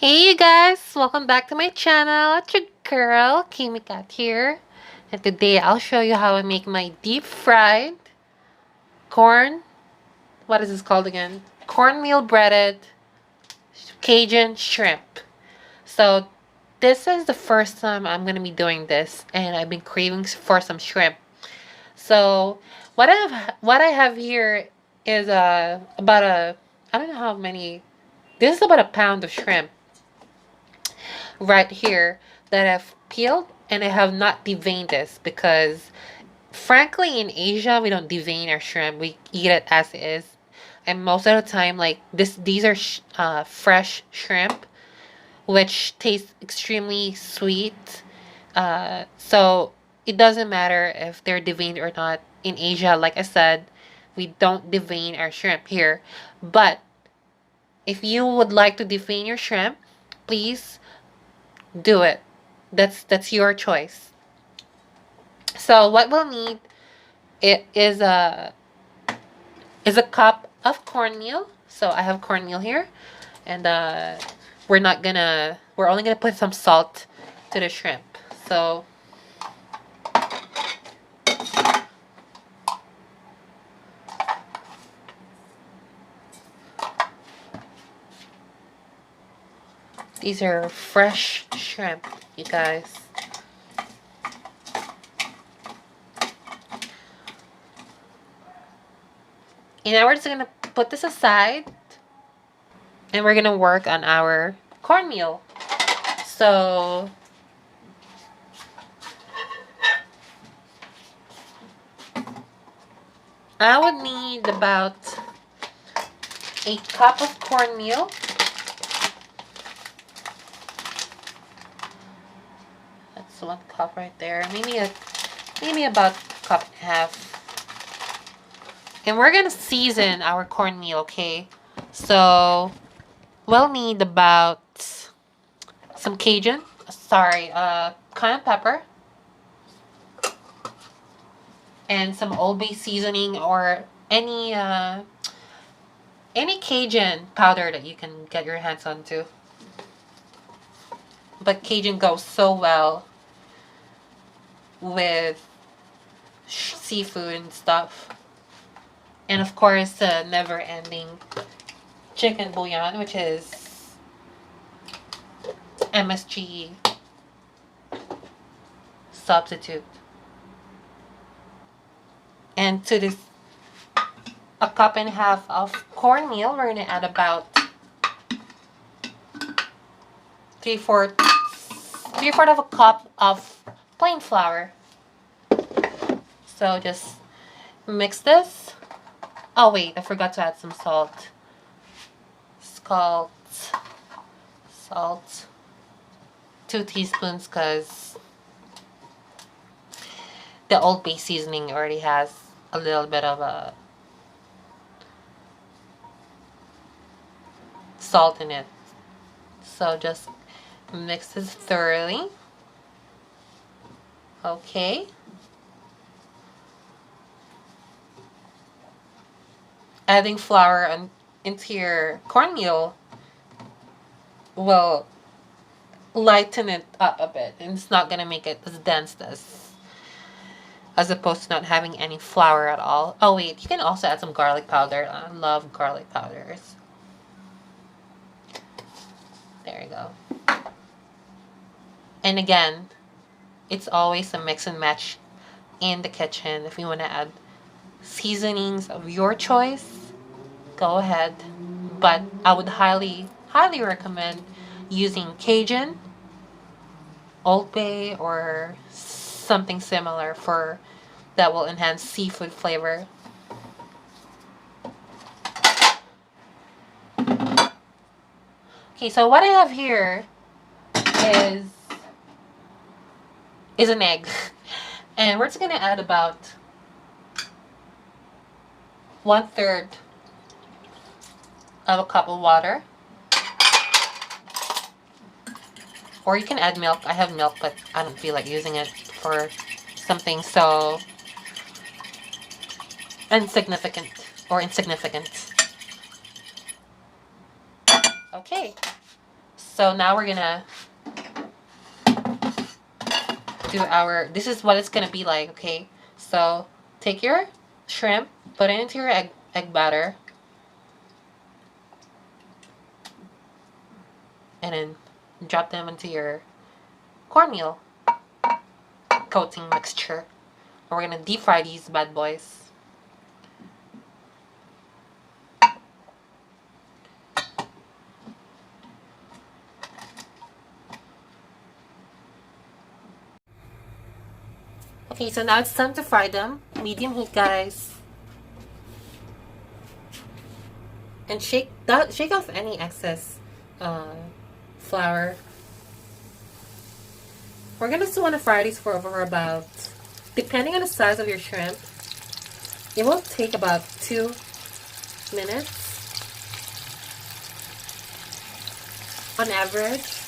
Hey you guys, welcome back to my channel. It's your girl, Kimmy here. And today I'll show you how I make my deep fried corn, what is this called again? Cornmeal breaded Cajun shrimp. So this is the first time I'm going to be doing this and I've been craving for some shrimp. So what I have here is about a, I don't know how many, this is about a pound of shrimp right here that I've peeled, and I have not deveined this because frankly in Asia we don't devein our shrimp. We eat it as it is. And most of the time, like these are fresh shrimp, which tastes extremely sweet. So it doesn't matter if they're deveined or not. In Asia, like I said, we don't devein our shrimp here. But if you would like to devein your shrimp, please do it. That's your choice. So what we'll need it is a cup of cornmeal. So I have cornmeal here, and we're only gonna put some salt to the shrimp. So these are fresh shrimp, you guys. And now we're just gonna put this aside and we're gonna work on our cornmeal. So I would need about a cup of cornmeal. That's 1 cup right there. Maybe about a cup and a half. And we're gonna season our cornmeal, okay? So we'll need about some Cajun, cayenne pepper, and some Old Bay seasoning or any Cajun powder that you can get your hands onto. But Cajun goes so well with seafood and stuff. And of course, the never-ending chicken bouillon, which is MSG substitute. And to this, a cup and a half of cornmeal, we're going to add about three-fourths of a cup of plain flour. So just mix this. Oh wait, I forgot to add some salt. Salt. 2 teaspoons because the Old Bay seasoning already has a little bit of a salt in it. So just mix this thoroughly. Okay. Adding flour into your cornmeal will lighten it up a bit, and it's not gonna make it as dense as opposed to not having any flour at all. Oh wait, you can also add some garlic powder. I love garlic powders. There you go. And again, it's always a mix and match in the kitchen. If you want to add seasonings of your choice, go ahead. But I would highly recommend using Cajun, Old Bay, or something similar for that will enhance seafood flavor. Okay, so what I have here is an egg. And we're just gonna add about 1/3 of a cup of water. Or you can add milk. I have milk, but I don't feel like using it for something so insignificant. Okay. So now we're gonna do our, this is what it's gonna be like, okay? So take your shrimp, put it into your egg batter, and then drop them into your cornmeal coating mixture. And we're gonna deep fry these bad boys. Okay, so now it's time to fry them. Medium heat, guys. And shake off any excess flour. We're gonna still want to fry these for over about, depending on the size of your shrimp, it will take about 2 minutes on average.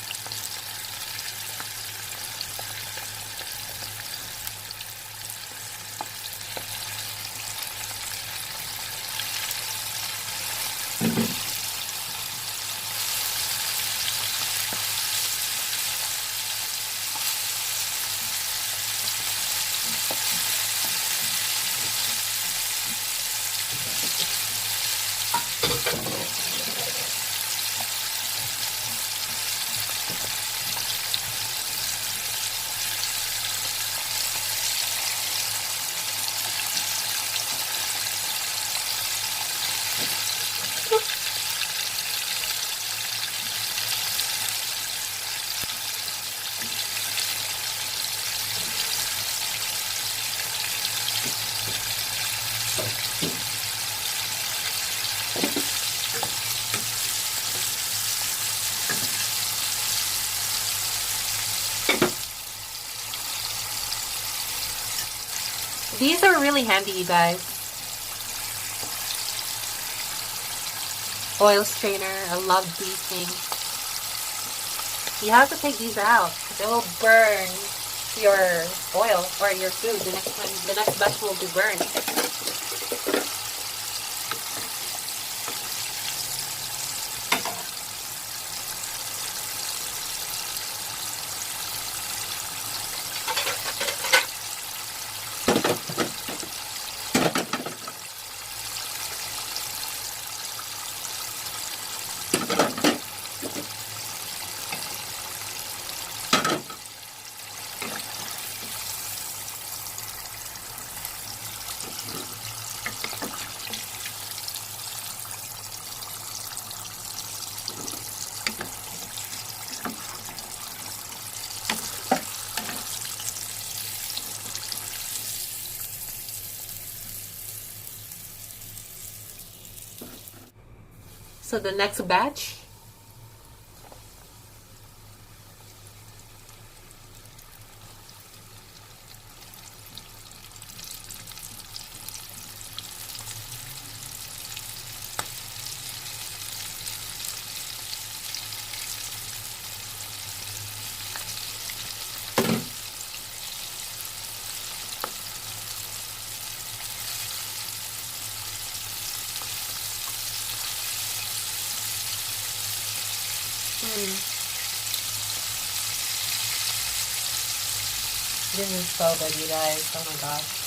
These are really handy, you guys. Oil strainer, I love these things. You have to take these out because it will burn your oil or your food the next time. The next batch will be burned. So the next batch, this is so good, you guys. Oh my gosh.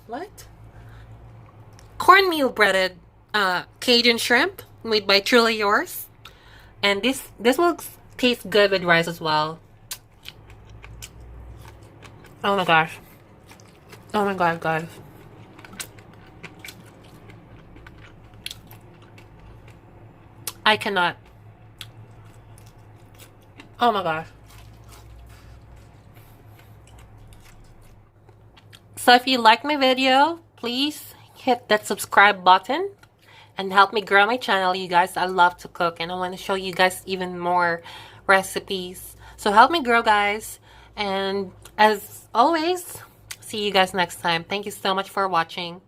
What? Cornmeal breaded Cajun shrimp made by Truly Yours. And this will taste good with rice as well. Oh my gosh. Oh my god, guys. I cannot. Oh my gosh. So if you like my video, please hit that subscribe button and help me grow my channel, you guys. I love to cook and I want to show you guys even more recipes. So help me grow, guys. And as always, see you guys next time. Thank you so much for watching.